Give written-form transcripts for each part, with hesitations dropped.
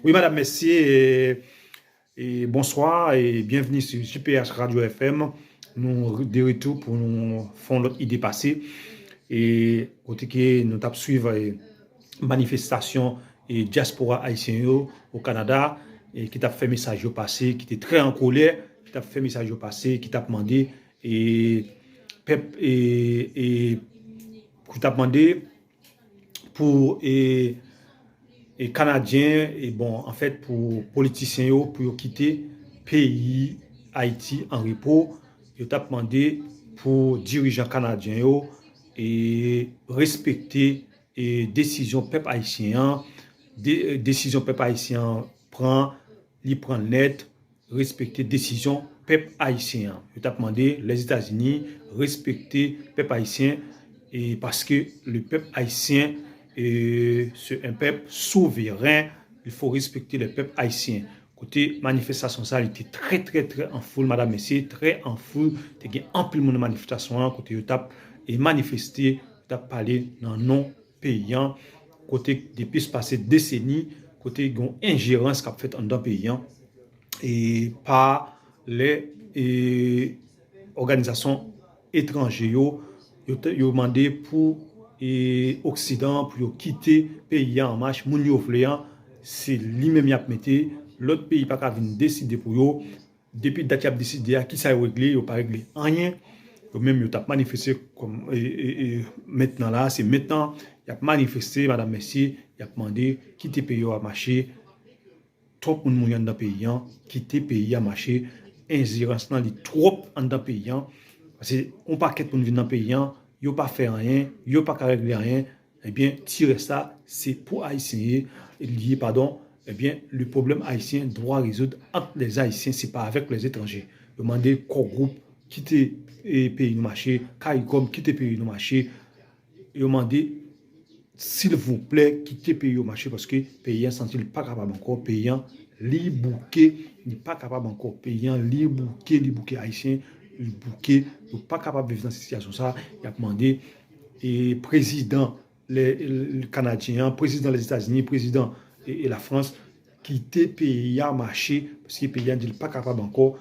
Oui, madame, merci et bonsoir et bienvenue sur JPH Radio FM. Nous de retour pour nous faire notre idée passée et côté que nous avons suivi manifestation et diaspora haïtienne au Canada et qui t'a fait message au passé, qui était très en colère, qui t'a fait message au passé, qui t'a demandé et qui t'a demandé pour et Canadiens et bon en fait pour politiciens pour quitter pays Haïti en repos, ils t'a demandé pour dirigeants canadiens et respecter et décision peuple haïtien, décision peuple haïtien prend net, respecter décision peuple haïtien. Il t'a demandé les États-Unis respecter peuple haïtien et parce que le peuple haïtien c'est un peuple souverain, il faut respecter le peuple haïtien. Côté manifestation, ça a été très en foule, madame, messieurs, très en foule. Il y a un peu de manifestation, côté il et manifester, il a parlé dans non payant, côté depuis passé décennies, côté il y a une ingérence qu'a fait en dans payant et par les organisations étrangères, ils ont demandé pour et Occident pour quitter pays en marche, moun yo vleyan, c'est lui-même y a metté, l'autre pays pas venir décider pour yo, depuis date y a décidé qui ça régler, yo pas régler rien, yo même yo t'a manifesté comme maintenant là, c'est maintenant y a manifesté madame messieurs, y a demandé quitter pays à marcher, trop moun moun dans pays quitter pays à marcher, ingérence dans li trop en dans pays parce que on paquet pour venir dans pays yo pas fait rien, yo pas régler rien, eh bien, tirer ça, c'est pour Haïtiens, lié, pardon, eh bien, le problème haïtien doit résoudre entre les Haïtiens, c'est pas avec les étrangers. Demander qu'au groupe quitter le pays nous marché, CARICOM quitter le pays nous marché, demander, s'il vous plaît, quitter le pays au marché parce que le pays n'est pas capable encore, payant, li bouquet, n'est pas capable encore, payant, li bouquet haïtien, le bouquet, n'est pas capable de vivre dans cette situation. Ça, il a demandé, et président le Canadien, président des États-Unis, président et la France, quitter le pays à marcher, parce que le pays n'est pas capable encore,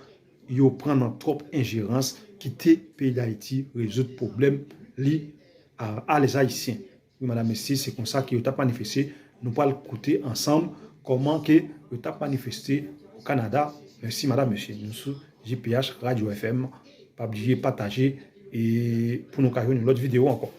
il prend trop ingérence, quitter le pays d'Haïti, résoudre le problème lié à les Haïtiens. Oui, madame, messieurs, c'est comme ça qu'il a manifesté. Nous allons écouter ensemble comment il a manifesté au Canada. Merci, madame, monsieur. Nous sommes JPH Radio FM. Pas oublier de partager et pour nous carrer une autre vidéo encore.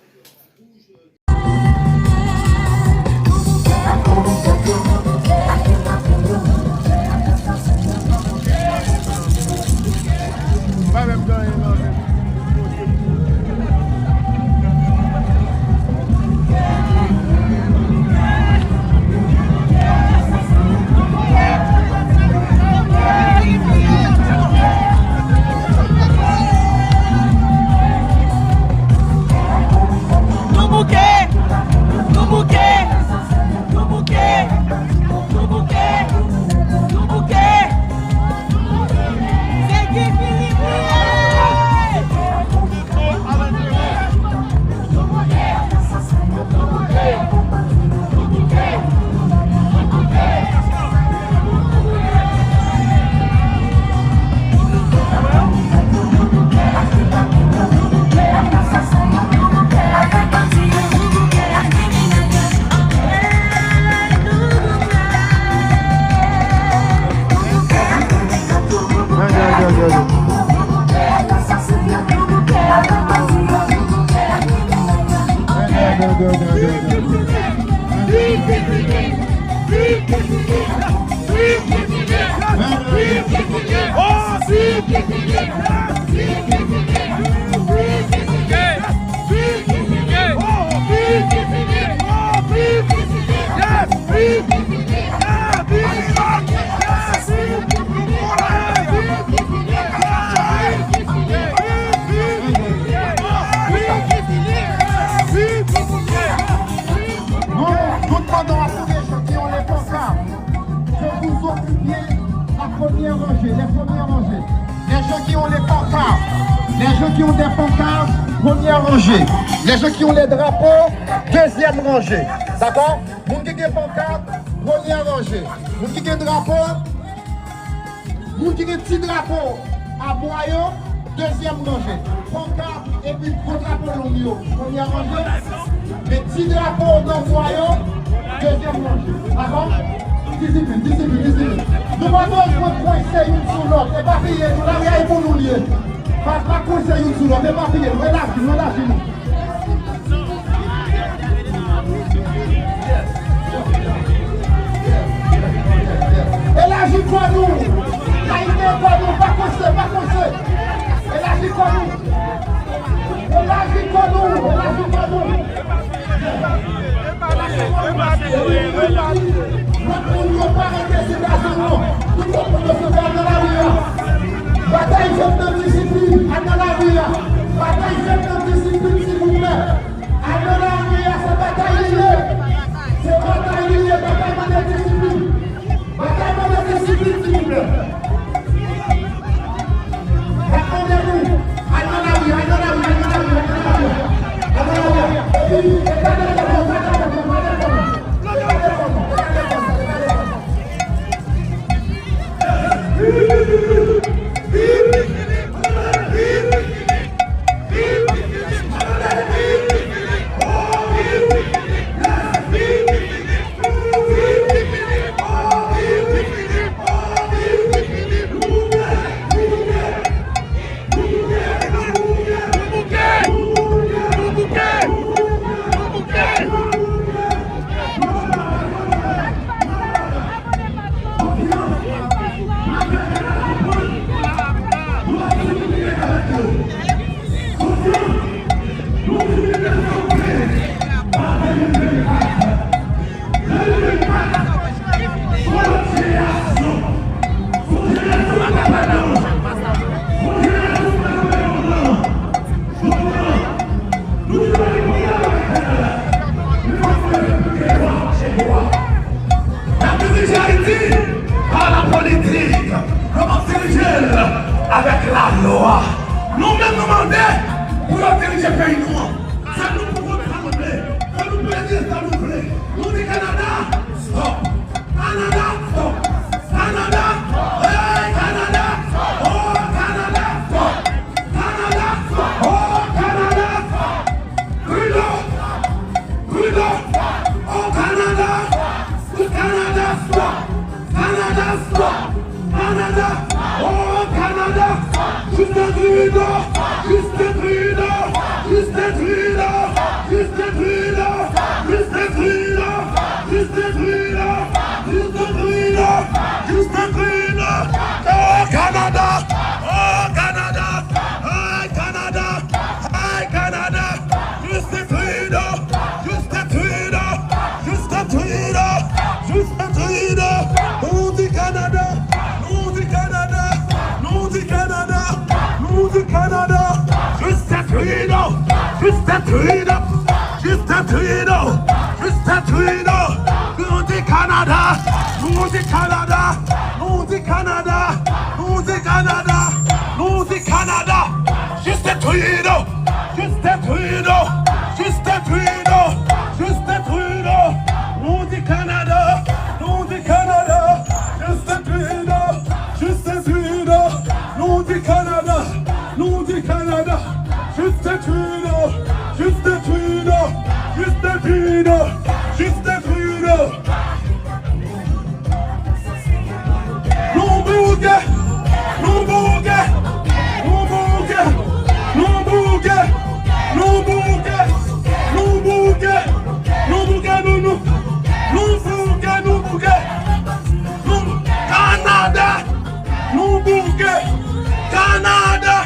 Les gens qui ont les drapeaux, deuxième rangée. D'accord? Les gens qui ont des pancartes, Première rangée. Vous qui avez un drapeau, vous qui avez un petit drapeau à boyau, deuxième rangée. Pancarte et puis gros drapeau long. Première rangée. Les petits drapeaux dans boyau, deuxième rangée. D'accord? Discipline. Nous ne pouvons pas coincer une sur l'autre. Et pas payer, nous l'avons pour nous lier. Pas coincer une sur l'autre, et pas payer. Relâchez-nous. Élargis quoi nous? Laïté quoi nous? Pas coincer. Élargis quoi nous? Élargis quoi nous? Bataille de discipline, dans la rue. Bataille de discipline, s'il vous plaît. Dans la rue, c'est bataille liée. C'est bataille liée, bataille de discipline. Bataille de discipline, s'il vous plaît. Répondez-nous. Dans la rue. Avec la loi, nous-mêmes nous demandons pour diriger le pays noir. Ça nous pouvons demander, ça nous plaît, ça nous plaît. Nous disons Canada, stop. Canada, stop. Canada, hey Canada, oh Canada, stop. Canada, stop. Oh Canada, Trudeau, oh Canada, Canada, stop. Canada, stop. Canada, oh Canada, Justin Trudeau, Justin Trudeau, Justin Trudeau, Justin Trudeau, Justin Trudeau, Justin Trudeau, Justin Trudeau, Justin Trudeau, oh Canada, oh Canada, hey Canada, hey Canada, Justin Trudeau, Justin Trudeau, Justin Trudeau, Justin Trudeau, nous dit Canada. Canada, Justin Trudeau, Justin Trudeau, Justin Trudeau, Justin Trudeau, nous dit Canada, nous dit Canada, nous dit Canada, nous dit Canada, nous dit Canada, Justin Trudeau, Justin Trudeau, Justin Trudeau, Justin Trudeau, nous dit Canada, nous dit Canada, Justin Trudeau, Justin Trudeau, nous dit Canada. Nous dit Canada, Justin Trudeau, Justin Trudeau, Justin Trudeau, Justin Trudeau. Nous bouguez, nous bouguez, nous bouguez, nous bouguez, nous bouguez, nous bouguez, nous bouguez, nous bouguez, nous Canada, nous bouguez, Canada.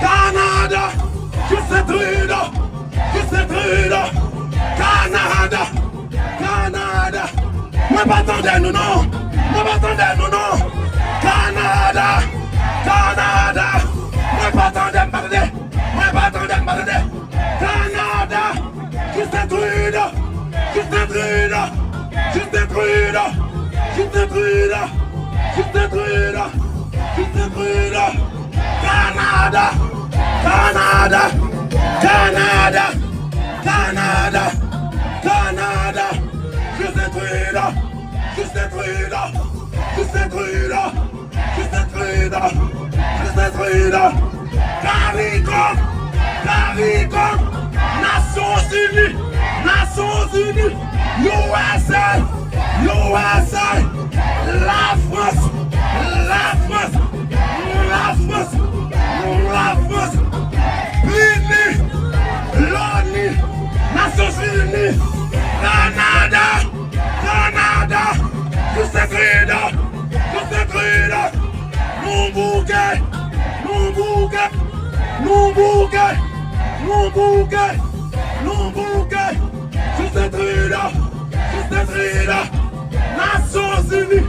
Canada, Justin Trudeau, Justin Trudeau, Canada, Canada. Moi pas attendez nous non, moi pas attendez nous non. Canada, Canada. Moi pas attendez parler, moi pas attendez parler. Canada, Justin Trudeau, Justin Trudeau, Justin Trudeau, Justin Trudeau, Justin Trudeau, Justin Trudeau. Canada, Canada, Canada, Canada, Canada, Justin Trudeau, Justin Trudeau, Justin Trudeau, Justin Trudeau, Justin Trudeau, CARICOM, CARICOM, Nations Unies, Nations Unies, USA, USA, la France, la France, la France, la France, l'ONU, l'ONU, Nations Unies, Canada, Canada, Justin Trudeau, Justin Trudeau, nous bouquet, nous bouquet, nous bouquet, nous bouquet, nous bouquet, Justin Trudeau, Justin Trudeau, Nations Unies,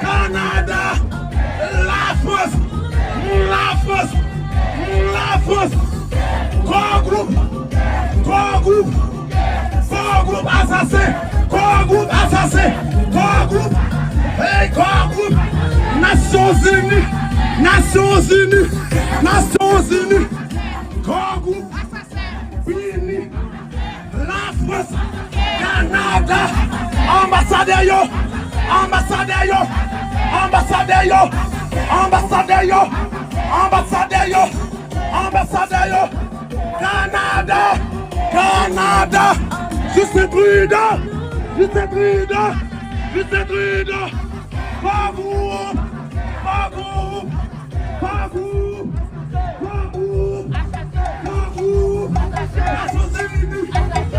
Canada, la France, la France, la France, trois groupes assassins, trois groupes assassins, trois groupes, hey, trois groupes, Nations Unies, Nations Unies, Nations Unies, trois groupes, unis, la France, Canada, ambassadeur yo, ambassadeur yo, ambassadeur yo, ambassadeur yo, ambassadeur yo, ambassadeur yo, Canada, Canada, Justin Trudeau, Justin Trudeau, Justin Trudeau, pas vous, pas vous, pas vous, pas vous, pas vous, Nations Unies,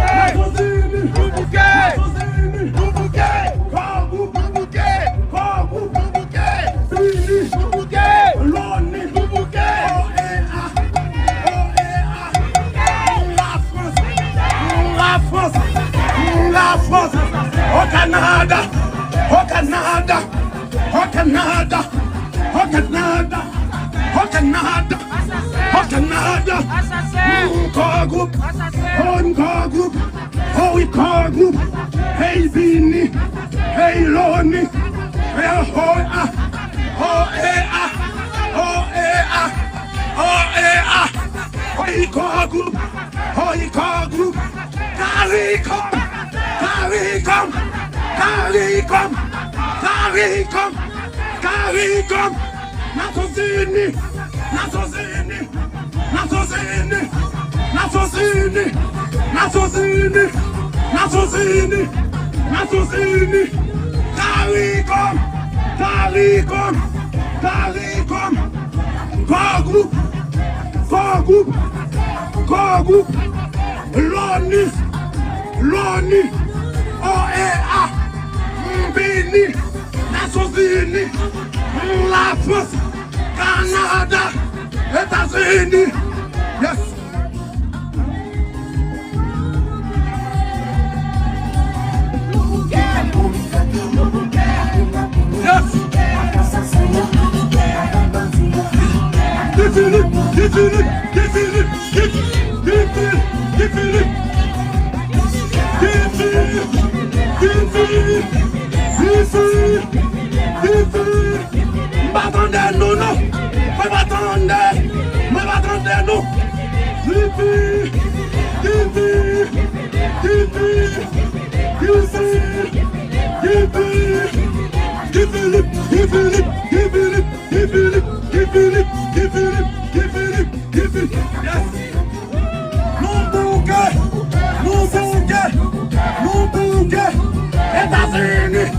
Nations Unies, vous bouquet, Nations Unies, vous bouquet, pas vous, vous bouquet, pas vous, vous bouquet, unis, vous bouquet, l'ONU, vous bouquet, la France, la France, au Canada, au Canada, au Canada, au Canada, au Canada, au Canada, corps groupe, corps groupe, oh oui, corps groupe, hey Bini, hey Loni, hey oh oh corps groupe, corps groupe, CARICOM, CARICOM, CARICOM, CARICOM, CARICOM, Nations Unies, Nations Unies, Nations Unies, Nations Unies, Nations Unies, Nations Unies, Nations Unies, CARICOM, CARICOM, CARICOM, corps groupe, corps groupe, corps groupe, l'ONU, l'ONU, OEA, Bini, Nations Unies, la France, Canada, États-Unis. Yes. M'attendez nous, non, m'attendez nous. États-Unis,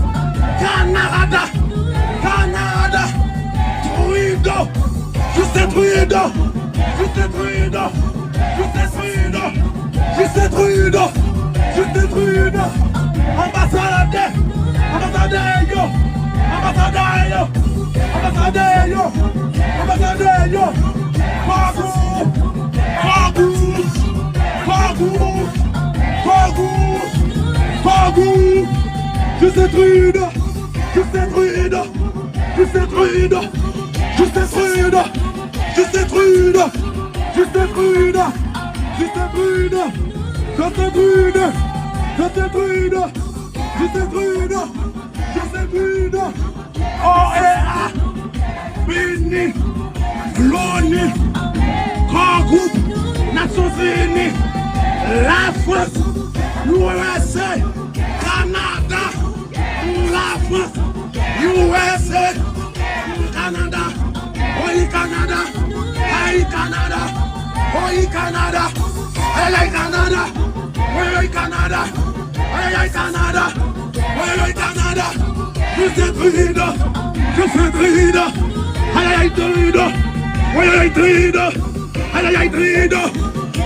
Canada, Canada, Trudeau, Justin Trudeau, Justin Trudeau, Justin Trudeau, Justin Trudeau, Justin Trudeau, ambassadeur, ambassadeur yo, ambassadeur yo, ambassadeur yo, ambassadeur yo, Justin Trudeau, Justin Trudeau, Justin Trudeau, Justin Trudeau, Justin Trudeau, Justin Trudeau, Justin Trudeau, Justin Trudeau, Justin Trudeau, Justin Trudeau, Justin Trudeau, OEA, Bini, l'ONU, grand groupe, Nations Unies, la France, l'USA, Canada, la France. USA, Canada, Holy Canada, Hey Canada, Holy Canada, Hey Canada, Hey Canada, Hey Canada, Hey Canada, je suis druide, Hey druide, Hey druide, Hey druide,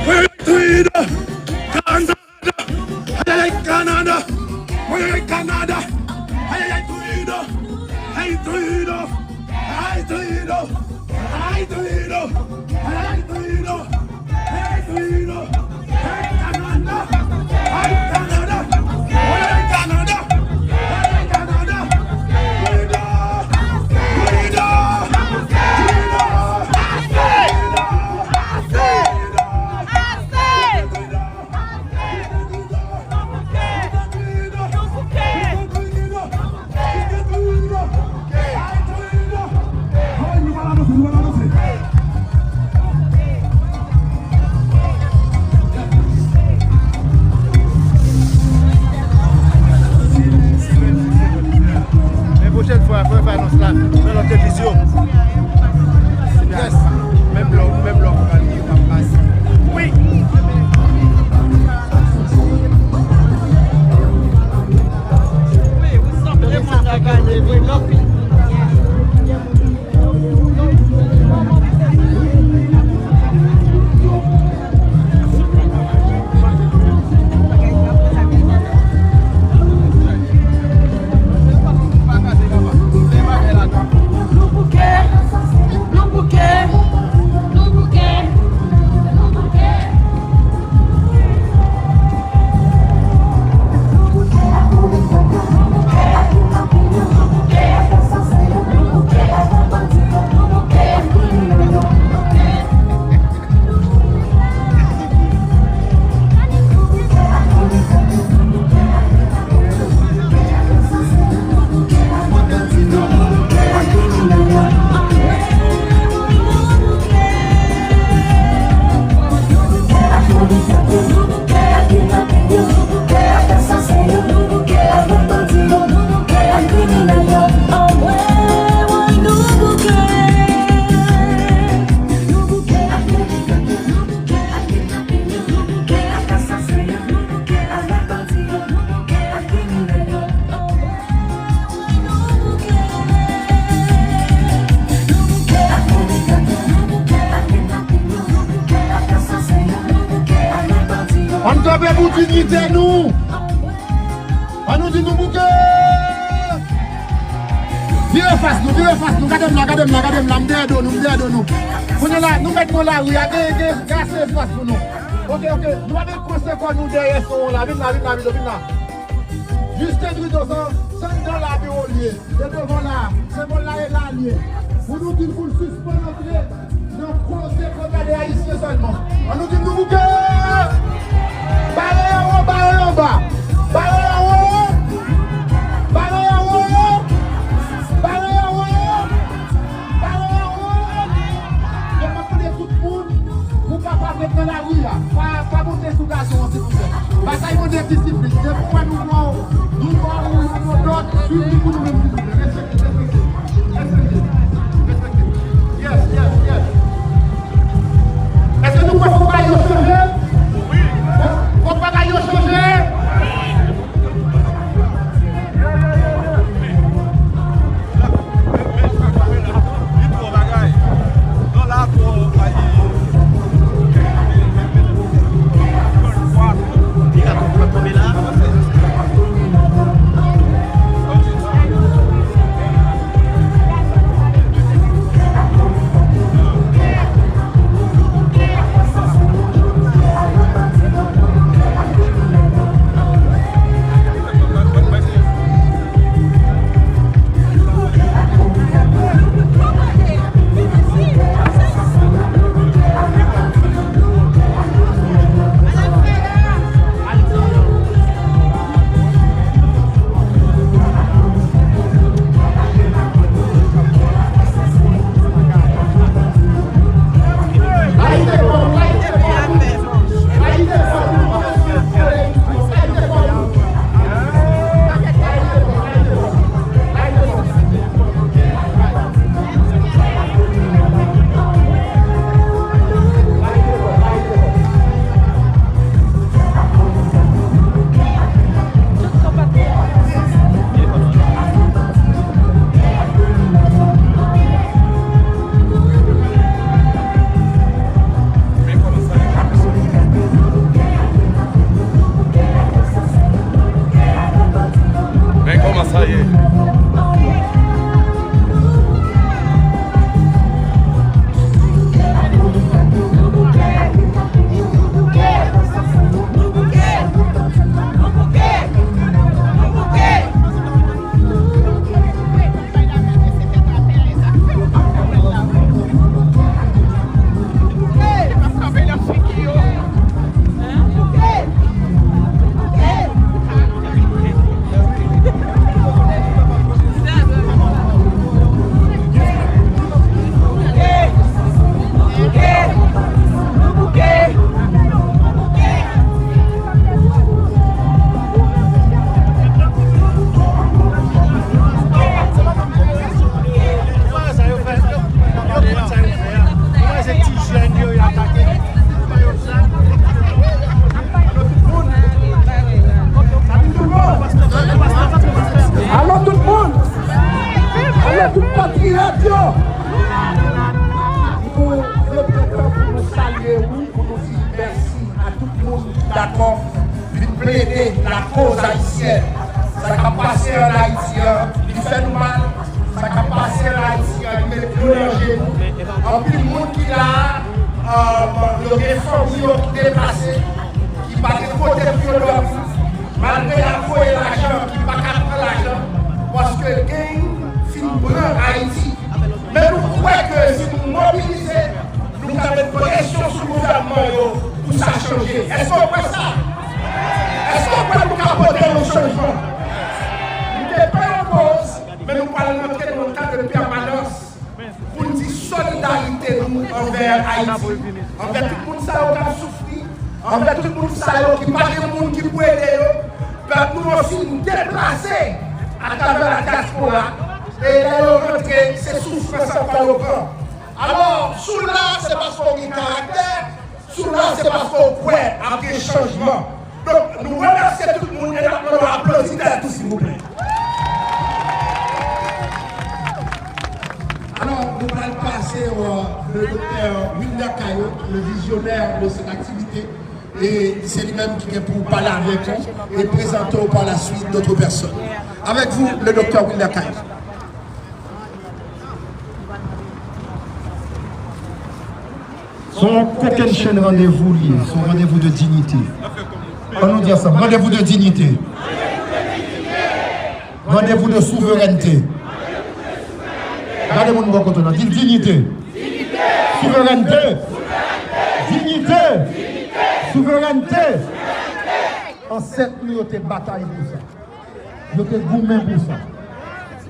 Hey druide, Canada, Hey Canada, Hey Canada, Hey druide, Hey druide, Hey druide, Hey druide, Hey druide, Hey druide, Hey Canada, Hey Canada, Hey Canada, Hey Canada, La prochaine fois, après faire annonce là, dans notre télévision. Yes. Même l'homme, on va dire, on va passer. Oui. Oui, vous semblez moi à gagner, vraiment. On doit bien vous dignité, nous. On nous dit nous bouquet. Viens face nous, regardez-moi, nous. Pour nous là, nous mettons là, oui, gassez face pour nous. Ok, nous allons conseiller quoi nous derrière ce là, viens là. Juste un dans dans la bureau lié. Et devant là, c'est bon là et là lié. Pour nous dire pour le suspendre dans le procès contre les haïtiens seulement. On nous dit nous bouquet. Barré en bas. Je vais appeler tout le monde pour ne pas mettre dans la rue. Pas monter sous garçon, s'il vous plaît. Bataille de discipline. C'est pourquoi nous d'autres, suivez pour nous-mêmes, s'il vous plaît. Respectez. Yes. Est-ce que nous pouvons pas y observer? tout patriote. Nous, le président, pour nous saluer, oui, pour nous dire merci à tout le monde d'accord de plaider la cause haïtienne. Ça a passé en Haïti, il fait nous mal. Ça a passé en Haïti, il met plus danger. En plus, le monde qui l'a, le réforme qui est déplacé, qui va de côté pour l'homme, malgré la foi et l'argent, qui va capter l'argent, parce que le gain finit brun Haïti. Mais nous croyons que si nous mobilisons, nous avons pression sur le gouvernement pour ça changer. Est-ce qu'on peut ça? Est-ce qu'on peut nous capoter le changement? Nous ne sommes pas en cause, mais nous parlons entrer dans le cadre de permanence pour nous dire solidarité envers Haïti, envers tout le monde qui a souffert, envers tout le monde qui n'a pas de monde qui peut aider. Nous aussi nous déplacer à travers la diaspora et d'ailleurs rentrer ces souffrances par le camp. Alors, sous là, c'est parce qu'on a un caractère, sous là, c'est parce qu'on croit à des changements. Donc, nous remercions tout le monde et nous applaudissons à tous, s'il vous plaît. Alors, nous allons passer au docteur Wilder Caillot, le visionnaire de cette activité. Et c'est lui-même qui est pour parler avec nous et présenter par la suite d'autres personnes. Avec vous, le docteur Wilder Caillot. Son coquin chaîne rendez-vous lié, son rendez-vous de dignité. On nous dit ça, rendez-vous de dignité. Rendez-vous de souveraineté. Regardez mon côté, on dit dignité. Souveraineté. Dignité. Souveraineté. En 7 nuits, on a bataille pour ça. On a gourmand pour ça.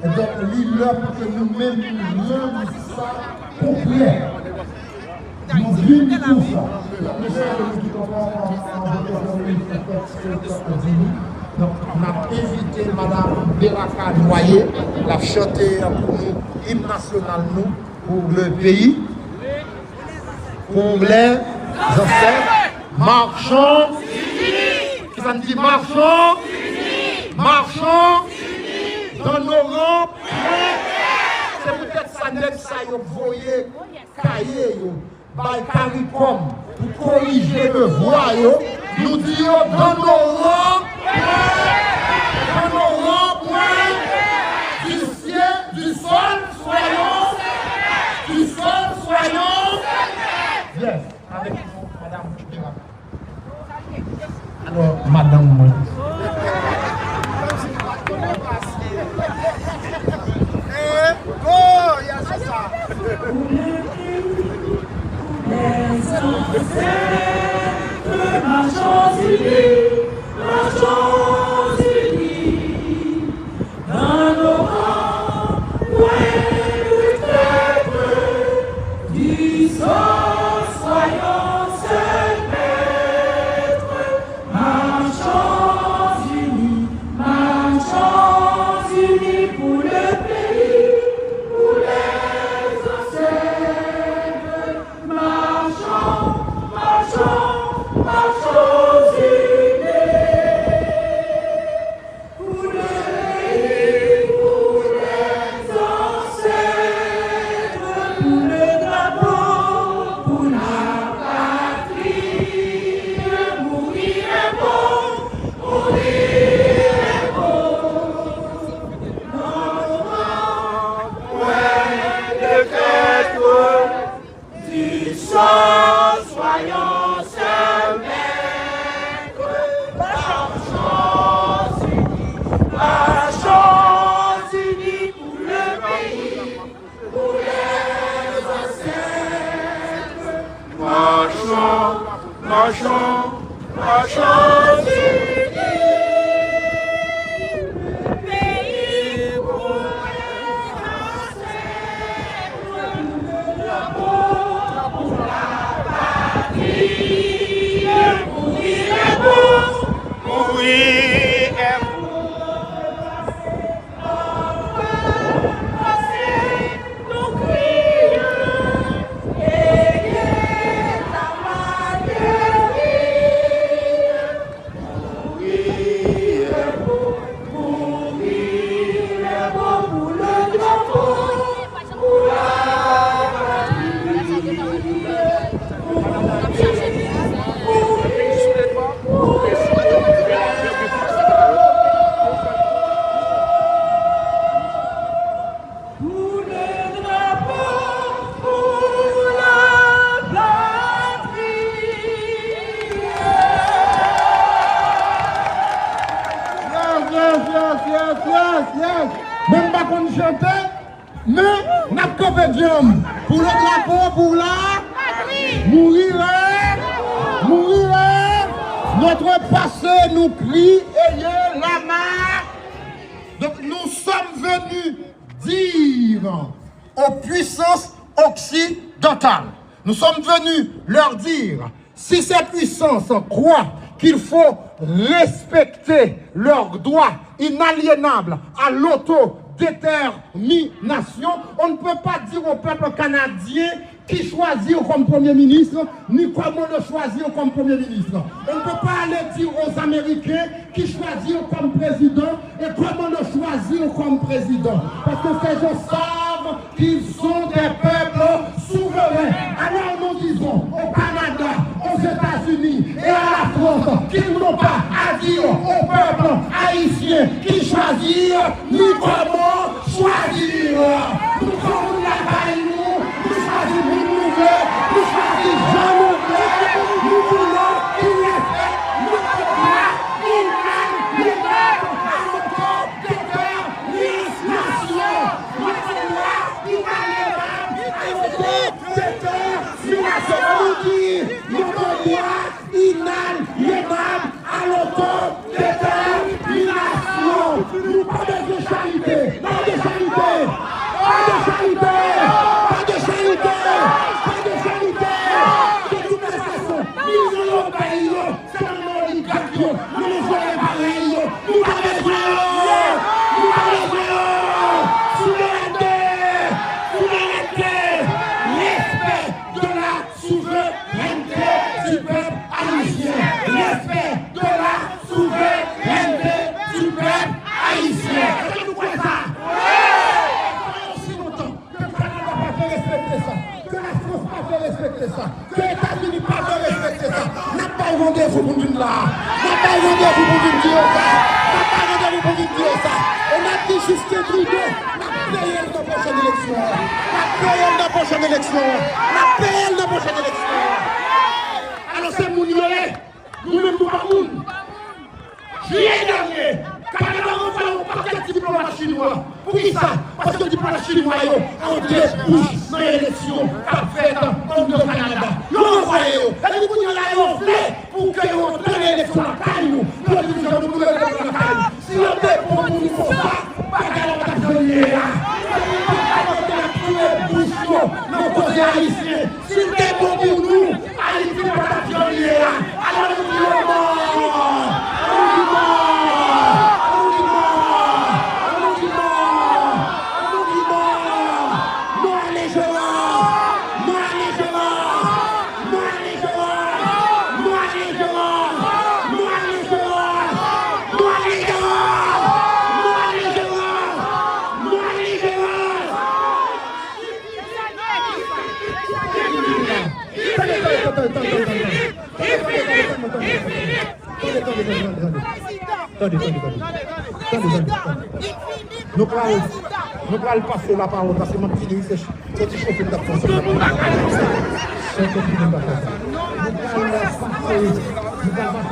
Et donc, l'île pour que nous-mêmes nous rendons ça complet. Nous vivons pour ça. Donc, on a invité Mme Beraka Noyer, la chanter pour nous, hymne national nous, pour le pays, pour les ancêtres. Marchons, qui ça dit marchons, marchons dans nos rangs. C'est peut-être ça net ça y a voyé cahier by CARICOM pour corriger le voie. Nous disons dans nos rangs, du ciel, du sol, soyons, du sol, soyons. Yes, avec vous, Madame Beraka. Alors, Madame. Marchons unis, marchons Même pas qu'on chante, mais n'a pas de jambes. Pour le drapeau, pour la mourir, notre passé nous crie, ayez la main. Donc nous sommes venus dire aux puissances occidentales, nous sommes venus leur dire, si ces puissances croient qu'il faut respecter leurs droits inaliénables à l'autodétermination, on ne peut pas dire au peuple canadien qui choisit comme Premier ministre, ni comment le choisir comme Premier ministre. On ne peut pas aller dire aux Américains qui choisissent comme président et comment le choisir comme président. Parce que ces gens savent qu'ils sont des peuples souverains. Alors nous disons au Canada, aux États-Unis et à la France qu'ils n'ont pas à dire au peuple haïtien qui choisit ni comment choisir. Nous sommes là-bas, nous choisissons. Nous choisissons Jean Nouvel, nous voulons qu'il respecte notre droit inaliénable à l'autodétermination. Notre droit inaliénable à l'autodétermination. Nous dit notre droit inaliénable à l'autodétermination. Nous pas de charité, pas de charité, pas de charité, pas de charité. Que les États-Unis pas de respecter ça. N'a pas rendez-vous pour nous là. N'a pas rendez-vous pour nous dire ça. N'a pas rendez-vous pour nous dire ça. On a dit jusqu'à Trudeau. N'a payé la prochaine élection. N'a payé la prochaine élection. N'a payé la prochaine élection. Alors c'est mon yolé. Nous-mêmes nous parlons. Juillet dernier. Canada a fait un paquet de diplomates chinois. Pour qui ça? Parce que les diplomates chinois ont débouché dans l'élection parfaite comme le Canada. Ils ont envoyé. Et du coup, ils ont fait pour qu'ils donne l'élection à Caillou. Pour que nous ayons l'élection à Caillou. Si on est pour nous, il ne faut pas garder la bataille. Nos causes haïtiens. Si c'est bon pour nous, Haïti n'est pas la pionnière. Alors nous disons non. Nous allons passer la parole parce que mon petit Louis, c'est chauffé de la France. Nous allons passer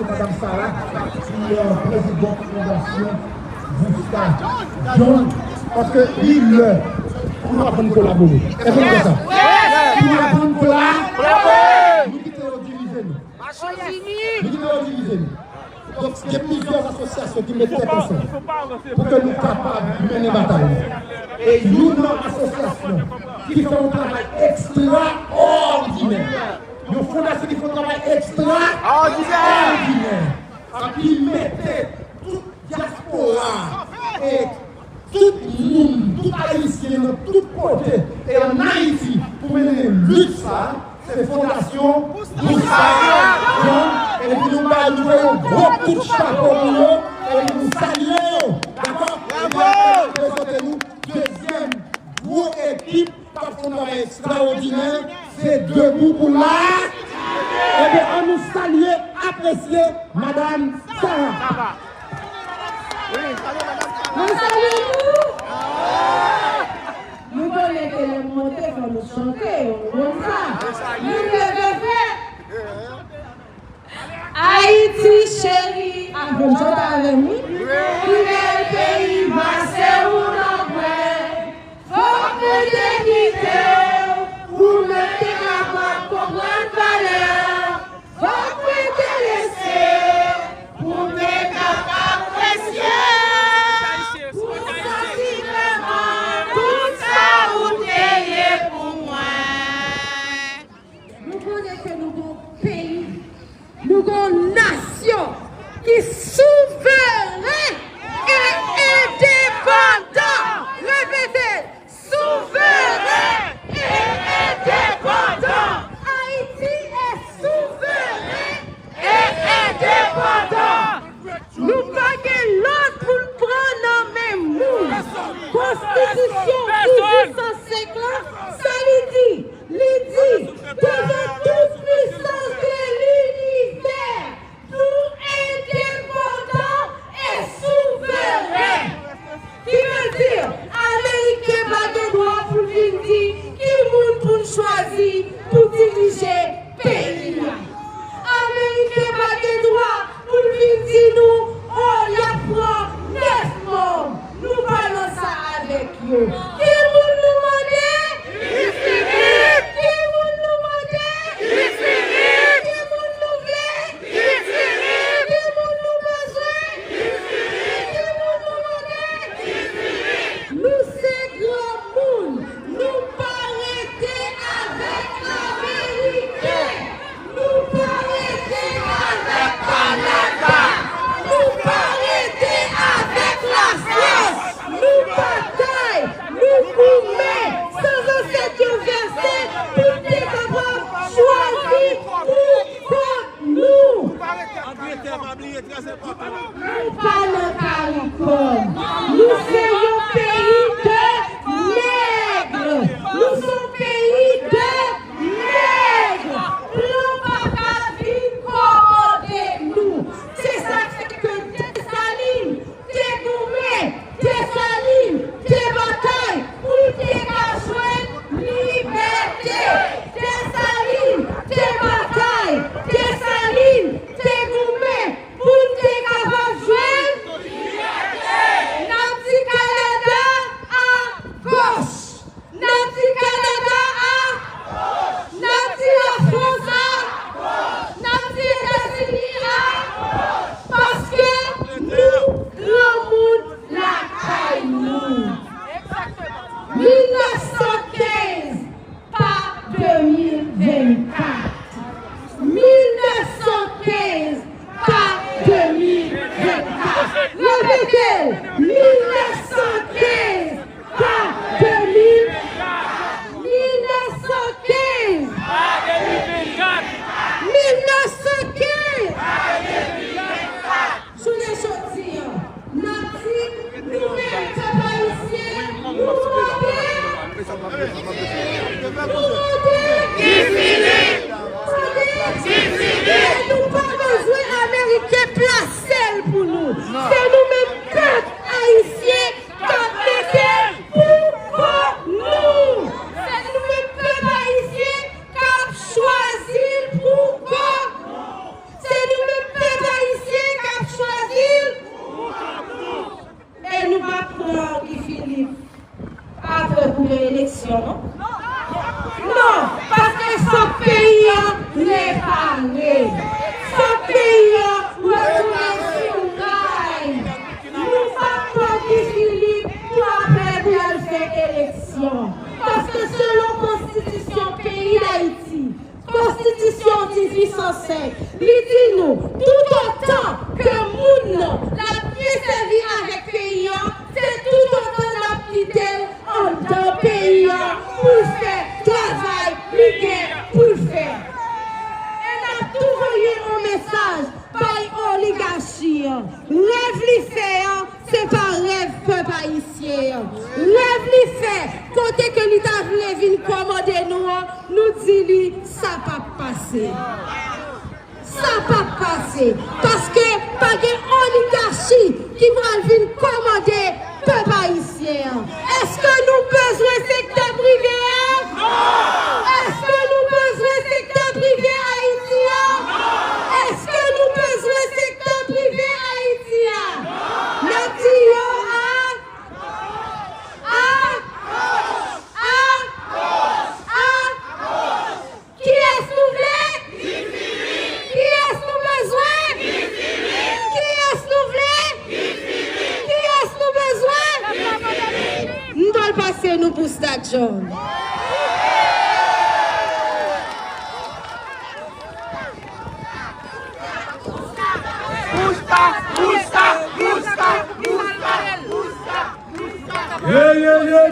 Madame Sarah, qui est présidente de la Fondation Gustave John, parce que il pour apprendre à collaborer. Est-ce que vous ça? Pour apprendre à collaborer. Nous quittons diviser. Nous quittons diviser. Donc, il y a plusieurs associations qui mettent tête ensemble pour que nous soyons capables de mener la bataille. Et nous, notre association, qui fait un travail extraordinaire. Nos fondations qui font un travail extraordinaire. Qui mettent toute diaspora et tout le monde, tout haïtien, de tous côtés, et en Haïti, pour mener lutte ça. Ces fondations, nous savons, et nous nous battons un gros coup de chapeau pour nous, et nous saluons, d'accord? Présentez-nous, deuxième gros équipe, parce qu'on a un extraordinaire, c'est Debout pour là. Et bien, on nous salue, apprécier Madame Sarah. Nous saluons. Nous voulons que les montées pour nous chanter, on ça. Nous devons faire. Haïti chérie, vous chantez avec nous. Tout le pays va se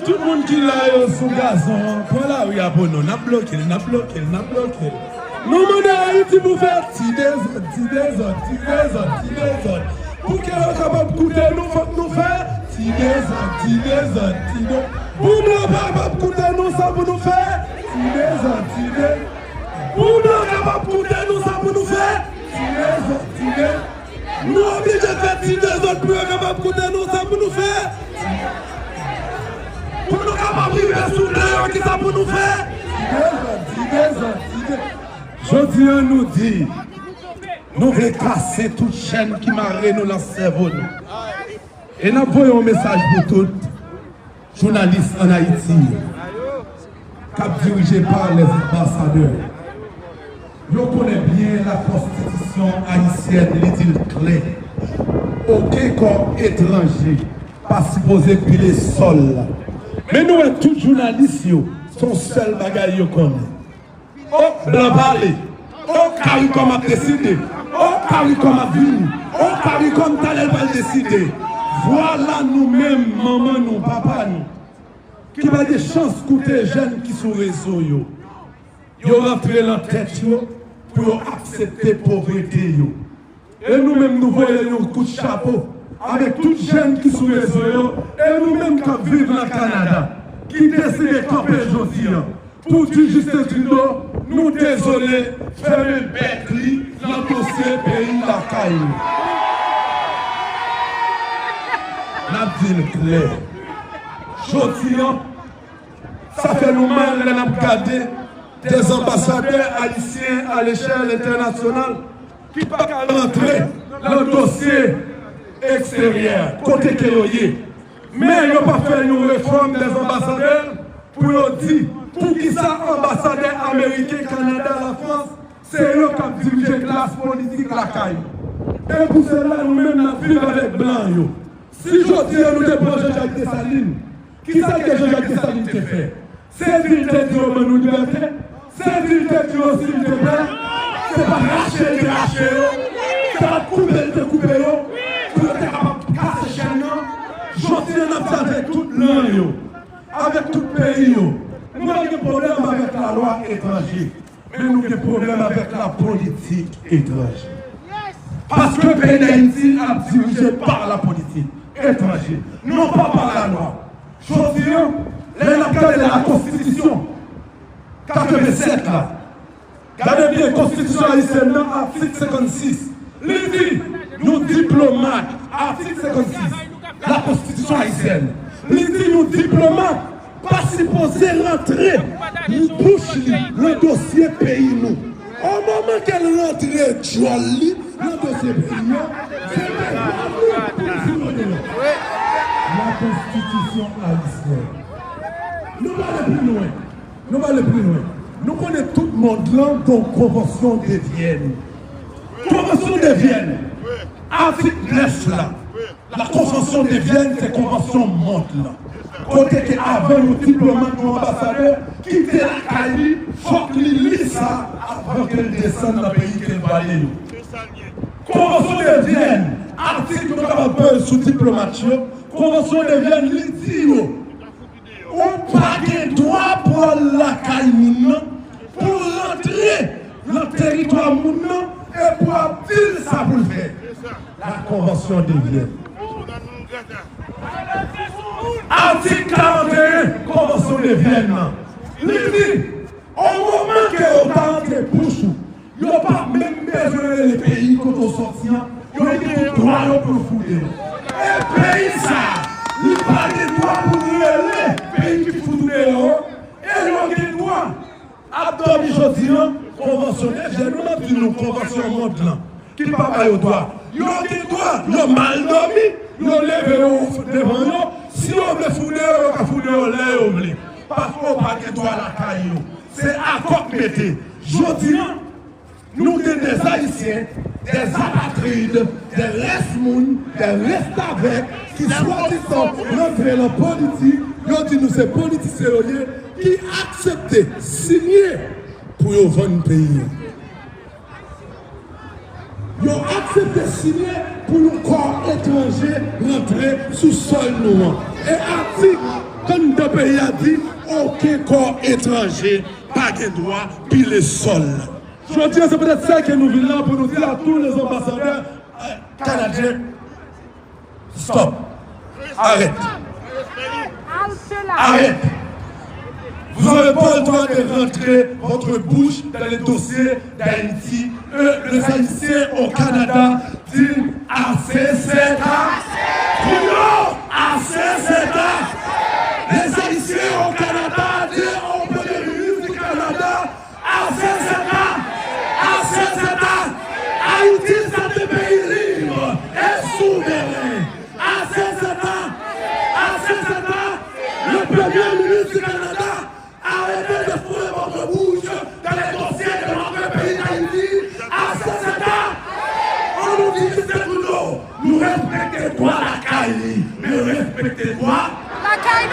Tout le monde qui l'a sous gazon, pour là où il y a bon, on a bloqué. Nous menons Haïti pour faire tirer des autres. Pour qu'elle soit capable de coûter, nous faut que nous faire tirer des autres. Pour nous capable de coûter, nous ça pour nous faire tirer des autres. Pour nous capable de coûter, nous ça pour nous faire tirer des autres. Nous obligés de faire tirer des autres pour nous capable de coûter, nous ça pour nous faire. Pour nous capables de vivre sous l'air, qui ça pour nous faire? Jodi on nous dit, nous voulons casser toute chaîne qui marre nous dans le cerveau. Et nous voyons un message pour toutes. journalistes en Haïti, cap dirigé par les ambassadeurs. Je connais bien la constitution haïtienne, il dit clair. Aucun corps étranger pas supposé piler sol. Mais nous, tous journalistes, sont seuls bagailles qu'on connaît. Oh, blanc parler. Oh, CARICOM a décidé. Oh, CARICOM a venu. Oh, CARICOM Talel va décider. Voilà nous-mêmes, maman, nous, papa, nous, qui va des chances coûter jeunes qui sont réseau. Ils rentrent dans la tête pour accepter la pauvreté. Et nous-mêmes, nous voyons un coup de chapeau avec tous les jeunes qui sont réseau. Et nous-mêmes qui vivons au Canada, qui décident de camper aujourd'hui. Pour tout Justin Trudeau, nous désolés, faire une bête dans le dossier pays la caille. La ville claire. Aujourd'hui, ça fait nous mal de regarder des ambassadeurs haïtiens à l'échelle internationale qui ne peuvent pas rentrer dans le dossier extérieur, côté Kéroyer. Mais ils n'ont pas fait une réforme des ambassadeurs pour dire, pour qui ça, ambassadeur américain, Canada, la France, c'est eux qui ont dirigé la classe politique la caille. Et pour cela, nous-mêmes, nous vivons avec blanc. Si je dis nous dépendons Jean-Jacques Dessalines, qui ça que Jean-Jacques Dessalines te fait? C'est dire que nous avons une liberté, c'est dire que nous avons aussi une liberté, c'est pas racher de racher, c'est pas couper de couper, pour être capable de casser chez nous. Je dis nous avec tout l'an, avec tout le pays. Nous avons des problèmes avec la loi étrangère, mais nous avons des problèmes avec la politique étrangère. Parce que le pays d'Haïti est dirigé par la politique étrangère, non pas par la loi. Je dis, les de la Constitution 87 là, regardez bien la Constitution haïtienne, article 56. Il dit, nous diplomates, article 56, la Constitution haïtienne. Il dit, nous diplomates, pas supposés rentrer, nous bouche le dossier pays nous. Au moment qu'elle rentre, joli, le dossier pays, c'est la Constitution haïtienne. Nous allons plus loin. Nous allons plus loin. Nous connaissons tout le monde là, donc Convention de Vienne. Convention de Vienne. Article 9 là. La Convention de Vienne, c'est Convention monte là. Côté qu'avant nos diplomates, nos ambassadeurs, quitter la Cali, il faut qu'ils lisent ça avant qu'elle descende dans le pays qu'elle va aller. Convention de Vienne, article nous avons sous diplomatie, Convention de Vienne, l'idée, on n'a pas de droit pour la Cali, pour rentrer dans le territoire et pour dire ça pour le faire. La Convention de Vienne. Article 41, Convention de Vienne. Il dit, au moment que vous entrez pour vous, il n'y a pas même besoin des pays quand on sortit, il y a des droits pour le foutre. Et pays ça, il n'y a pas de droits pour les pays qui foutent dehors, et il y a des droits. Abdomi Jodian, Convention de Vienne, nous avons dit nous, Convention mondiale, qui ne parle pas au droit. Il y a des droits, il y a mal dormi. Nous levons devant nous. Si on veut fouler, on va fouler au lait, on veut. Parce qu'on n'a pas de droit à la caillou. C'est à quoi mettez. Je dis, nous sommes des Haïtiens, des apatrides, des restes-moun, des restes-avec, qui soi-disant rentrent dans la politique. Nous disons, nous sommes politiciens qui acceptent, signer pour vendre le pays. Ils ont accepté de signer pour le corps étranger rentrer sous sol noir. Et article, comme le pays a dit, aucun corps étranger pas de droit puis le sol. Je dis, c'est peut-être ça que nous venons là pour nous dire à tous les ambassadeurs canadiens, stop, arrête. Arrête. Vous n'avez pas le droit de rentrer votre bouche dans les dossiers d'Haïti. Les Haïtiens au Canada disent assez c'est Les Haïtiens au Canada disent au Premier ministre du Canada assez c'est Haïti c'est un pays libre et souverain. Assez c'est ministre du Canada, arrêtez de trouver votre bouche dans les dossiers de notre pays d'Haïti. À ce état, on nous dit que c'est Trudeau. Nous respectons toi la CAI, mais respectez-toi la CAI.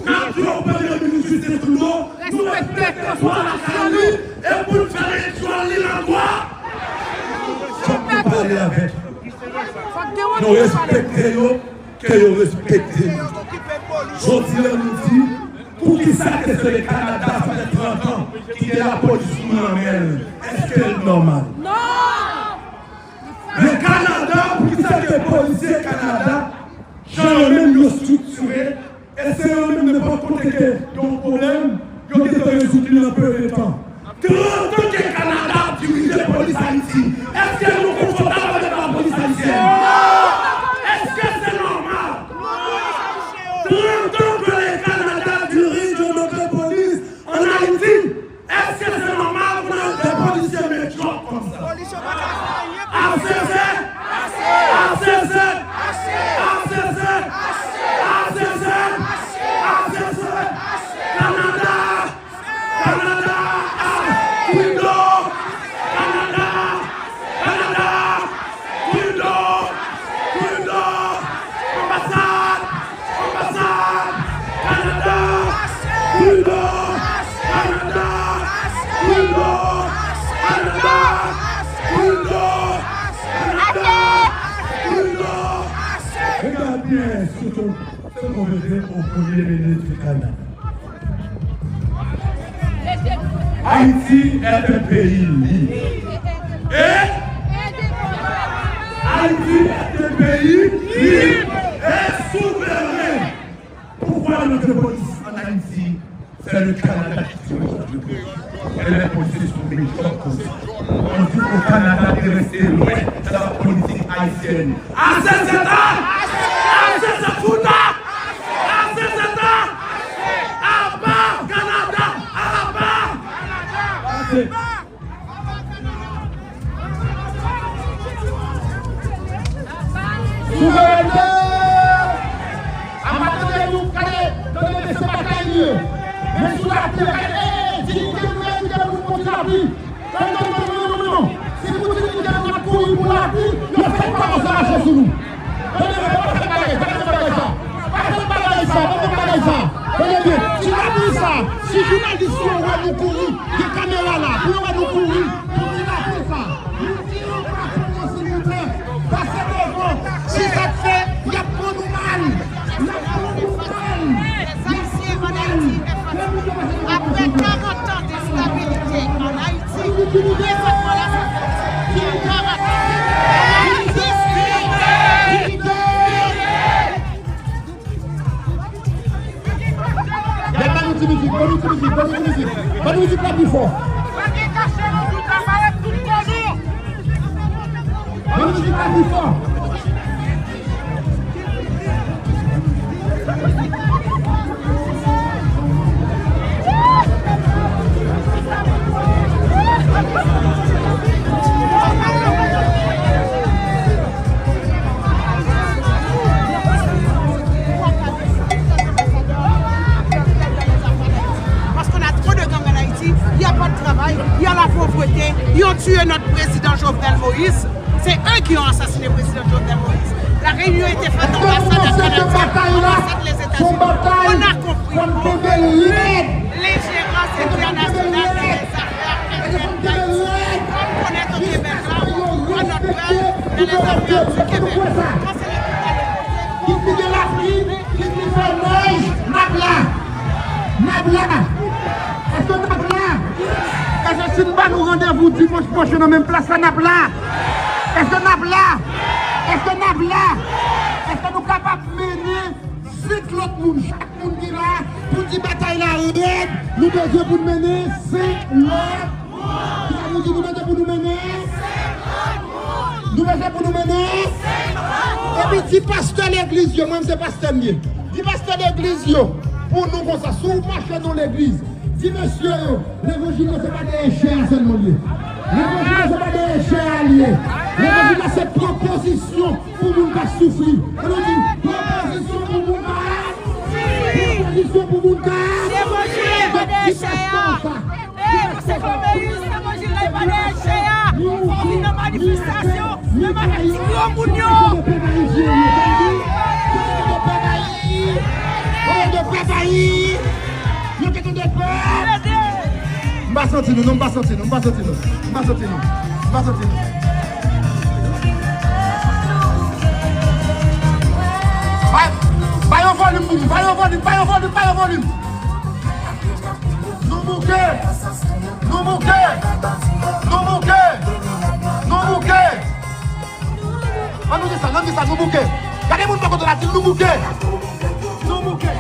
Quand on Premier ministre c'est Trudeau, nous respectons toi la CAI et pour faire l'élection en l'Irlande. Faut parler avec. Nous respectons, que nous respectons. Je dis à nous dire, pour qui ça que c'est le Canada, ça fait 30 ans, qui est la police sous la main. Est-ce que c'est normal? Non! Le Canada, pour qui ça que les policiers Canada, j'ai même le structuré, et c'est eux-mêmes ne pas compter que ton problème, ils ont été résolus dans peu de temps. 30 ans que le Canada dirige la police Haïti. Est-ce que nous sommes confortables avec la police haïtienne? Est-ce que c'est normal? 30 ans que le Canada dirige notre police en Haïti. Est-ce que c'est normal pour les policiers médiocres comme ça? Regarde bien ce qu'on veut dire au Premier ministre du Canada. Haïti est un pays libre. Haïti est un pays libre et souverain. Pourquoi notre police en Haïti, c'est le Canada qui dirige notre pays? Et les policiers sont méchants comme ça. On dit qu'au Canada de rester loin de la politique haïtienne. Assez c'est ça! Assez c'est fouta! Assez c'est ça! À bas Canada! À bas! Assez! Souveraineté! À matin de nous, donnez ce bataille. Mais sous la terre, dignité pour continuer la vie. Non. Si vous dites que vous avez couru pour la vie, ne faites pas vous arracher sur nous. Si la dit ça, si journalistes sont nous courir, des caméras là, pour nous courir, pour nous faire ça. Nous tirons pas pour nous, s'il vous plaît. Passez devant. Si ça te fait, il y a pour nous mal. Après 40 ans de stabilité en Haïti, présentement la qui est 40 bonne musique là plus fort. Bonne musique là plus fort. Parce qu'on a trop de gangs en Haïti, il n'y a pas de travail, il y a la pauvreté, ils ont tué notre président Jovenel Moïse. C'est eux qui ont assassiné le président Jovenel Moïse. La réunion était faite en l'ambassade des États-Unis. On a compris les gérances internationales des affaires internes. On connaît au Québec là, on a dans les affaires du Québec. Quand c'est Qui pique l'Afrique, qui fait neige, Nabla. Est-ce que Nabla? Est-ce que si nous pas nous rendez-vous dimanche prochain dans la même place à Nabla? Est-ce que Nabla? Est-ce que nous sommes capables de mener 5 autres monde, chaque monde qui est là, pour dire bataille la raide, nous devons pour mener 5 autres. Nous devons pour nous mener. Nous devons pour nous mener. Et puis, dis pasteur l'église, moi c'est pasteur mieux. Dis pasteur l'église, pour nous comme ça, si vous marchez dans l'église, dis monsieur, l'évangile ne fait pas des échelles seulement liés. L'évangile ne fait pas des échelles alliés. L'évangile c'est proposition pour nous pas souffrir. On nous dit proposition pour nous pas souffrir. tradition pour Mounka. C'est mon Gilles, pas de Chéa. C'est comme c'est mon Gilles, pas de Chéa. On vit dans manifestation, le marketing au Mounio. Pas sortir nous, non pas sortir nous, pas sortir nous, pas sortir nous, pas sortir nous. Pas en volume, pas en volume, pas en volume, pas en volume. Nous bouquet, nous bouquet, nous bouquet, nous bouquet. On nous dit ça, nous bouquet. Regardez-moi pas contre la team, nous bouquet. Nous bouquet.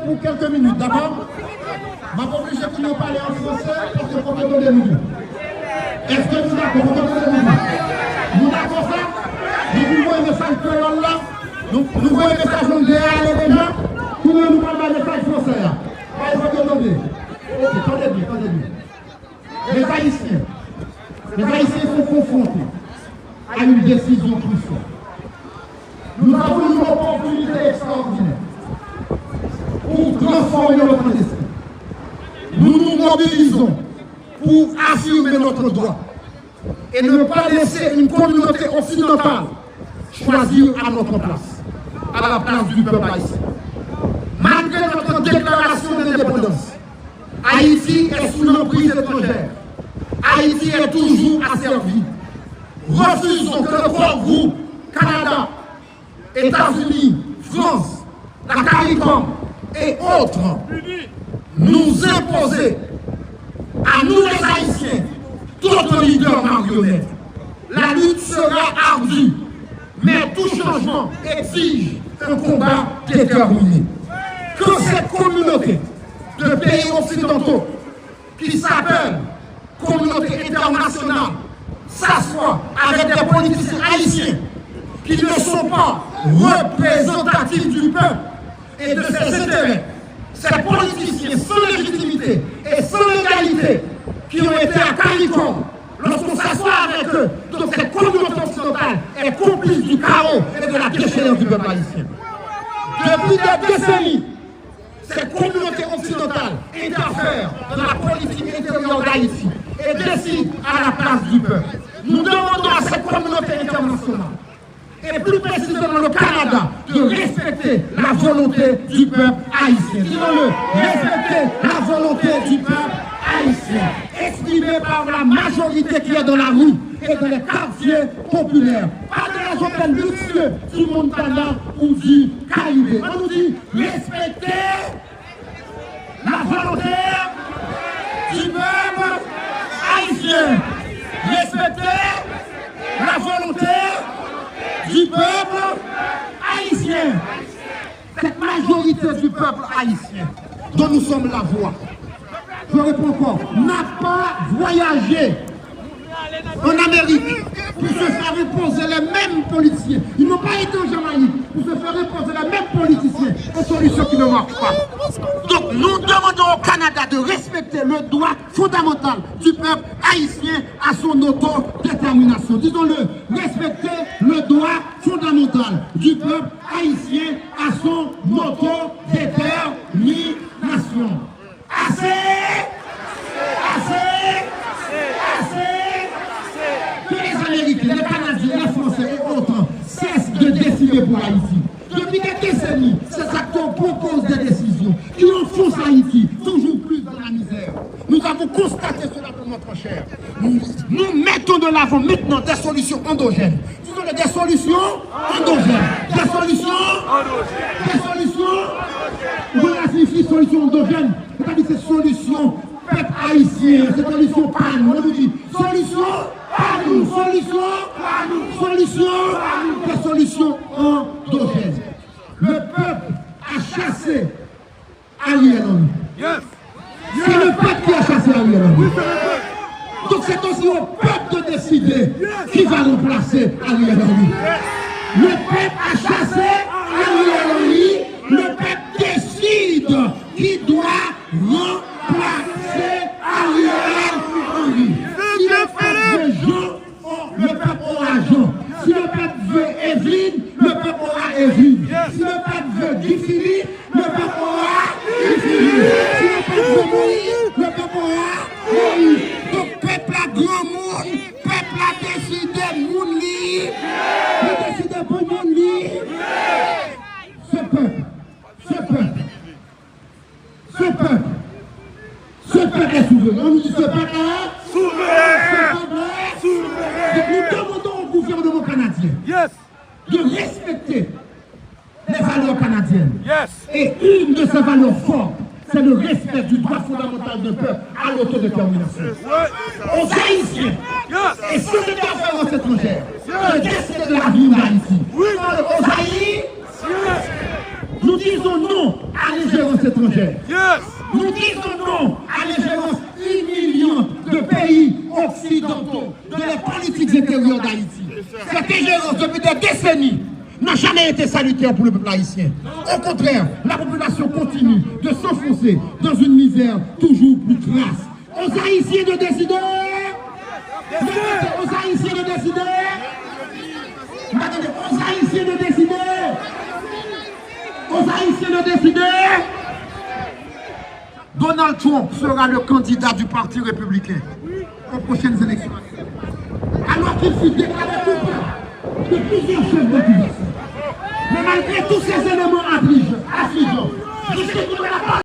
Pour quelques minutes. D'abord, je vais obligé de nous parler en français parce que vous me donnez. Est-ce que nous d'accord? Nous d'accord ça? Nous voyons un message créole là. Nous voyons un message derrière les gens. Tout le monde nous parle d'un message français là. Il faut que demander. Ok, attendez bien. Les Haïtiens sont confrontés à une décision cruciale. Nous avons une opportunité extraordinaire pour transformer notre destin. Nous nous mobilisons pour affirmer notre droit et ne pas laisser une communauté occidentale choisir à notre place, à la place du peuple haïtien. Malgré notre déclaration d'indépendance, Haïti est sous l'emprise étrangère. Haïti est toujours asservi. Refusons que le grand groupe Canada, États-Unis, France, la CARICOM et autres nous imposer à nous les Haïtiens d'autres leaders marionnettes. La lutte sera ardue, mais tout changement exige un combat déterminé. Que cette communauté de pays occidentaux qui s'appelle communauté internationale s'assoit avec des politiciens haïtiens qui ne sont pas représentatifs du peuple et de ses intérêts. Ces politiciens sans légitimité et sans légalité qui ont été à CARICOM, lorsqu'on s'assoit avec eux, donc cette communauté occidentale est complice du chaos et de la déchéance du peuple haïtien. Depuis des décennies, cette communauté occidentale interfère dans la politique intérieure d'Haïti et décide à la place du peuple. Nous demandons à cette communauté internationale, et plus précisément le Canada, de respecter la volonté du peuple haïtien. Disons-le, respecter la volonté du peuple haïtien, exprimée par la majorité qui est dans la rue et dans les quartiers populaires, pas dans les hôtels luxueux du Montana ou du Caraïbes. On nous dit respecter la volonté du peuple haïtien. Respecter la volonté du peuple haïtien. Cette majorité du peuple haïtien dont nous sommes la voix, je réponds encore, n'a pas voyagé en Amérique pour se faire imposer les mêmes politiciens. Ils n'ont pas été en Jamaïque pour se faire imposer les mêmes politiciens aux solutions qui ne marchent pas. Donc nous demandons au Canada de respecter le droit fondamental du peuple haïtien à son autodétermination. Disons-le, respecter le droit fondamental du peuple haïtien à son autodétermination. Assez! Assez! Assez! Que les Américains, les Canadiens, les Français et autres cessent de décider pour Haïti. Depuis des décennies, ces acteurs proposent des décisions qui enfoncent Haïti toujours plus dans la misère. Nous avons constaté cela pour notre cher. Nous mettons de l'avant maintenant des solutions endogènes. Disons des solutions endogènes. Des solutions endogènes. Des solutions. Voilà signifie solution endogène. C'est-à-dire ces solutions peuple haïtien, ces solutions pas nous. On nous dit solution pas nous, solution pas nous, solution pas nous. Des solutions endogènes. Le peuple a chassé Ariel Henry. Yes. C'est le peuple qui a chassé Ariel Henry. Donc c'est aussi au peuple de décider qui va remplacer Ariel Henry. Le peuple a chassé Ariel Henry. Le peuple décide qui doit remplacer Ariel Henry. Si le peuple veut Jean, le peuple aura Jean. Si le peuple veut Evelyne, le peuple aura Evelyne. Si le peuple veut Guy Philippe, le peuple aura Guy Philippe. Si le peuple veut Moïse, le peuple aura Moïse. Donc peuple a grand monde, peuple a décidé monde libre. Il a décidé pour monde libre. Ce peuple est souverain. On nous dit ce peuple est souverain. Donc nous demandons au gouvernement canadien de respecter les valeurs canadiennes. Et une de ces valeurs fortes, c'est le respect du droit fondamental d'un peuple à l'autodétermination. Aux Haïtiens et ceux de l'interférence étrangère, de décider de la vie d'Haïti. Aux Haïtiens, nous disons non à l'ingérence étrangère. Nous disons non à l'ingérence humiliante de pays occidentaux dans les politiques intérieures d'Haïti. Cette ingérence depuis des décennies n'a jamais été salutaire pour le peuple haïtien. Au contraire, la population continue de s'enfoncer dans une misère toujours plus crasse. Aux Haïtiens de décider. Aux Haïtiens de décider. Aux Haïtiens de décider. Aux Haïtiens de décider. Donald Trump sera le candidat du Parti républicain aux prochaines élections. Alors qu'il fut déclaré coupable de plusieurs chefs d'accusation. Mais malgré tous ces